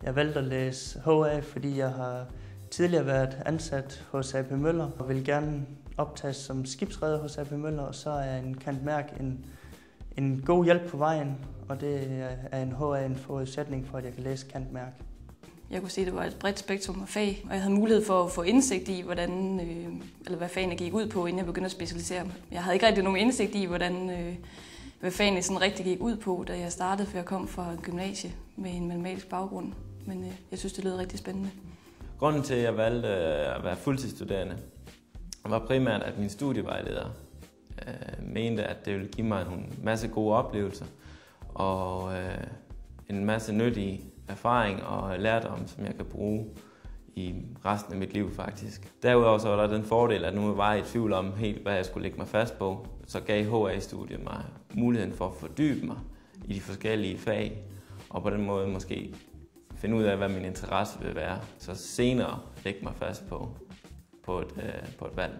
Jeg valgte at læse HA, fordi jeg har tidligere været ansat hos AP Møller og vil gerne optages som skibsreder hos AP Møller, og så er en cand.merc en god hjælp på vejen, og det er en HA en forudsætning for, at jeg kan læse cand.merc. Jeg kunne se, at det var et bredt spektrum af fag, og jeg havde mulighed for at få indsigt i, hvad fagene gik ud på, inden jeg begyndte at specialisere mig. Jeg havde ikke rigtig nogen indsigt i, hvad fagene sådan rigtig gik ud på, da jeg startede, for jeg kom fra en gymnasie med en matematisk baggrund. Men jeg synes, det lød rigtig spændende. Grunden til, at jeg valgte at være fuldtidsstuderende, var primært, at min studievejleder mente, at det ville give mig en masse gode oplevelser og en masse nyttige erfaring og lærdom, som jeg kan bruge i resten af mit liv faktisk. Derudover så var der den fordel, at nu jeg var i tvivl om helt, hvad jeg skulle lægge mig fast på, så gav HA-studiet mig muligheden for at fordybe mig i de forskellige fag, og på den måde måske finde ud af, hvad min interesse vil være, så senere lægge mig fast på et valg.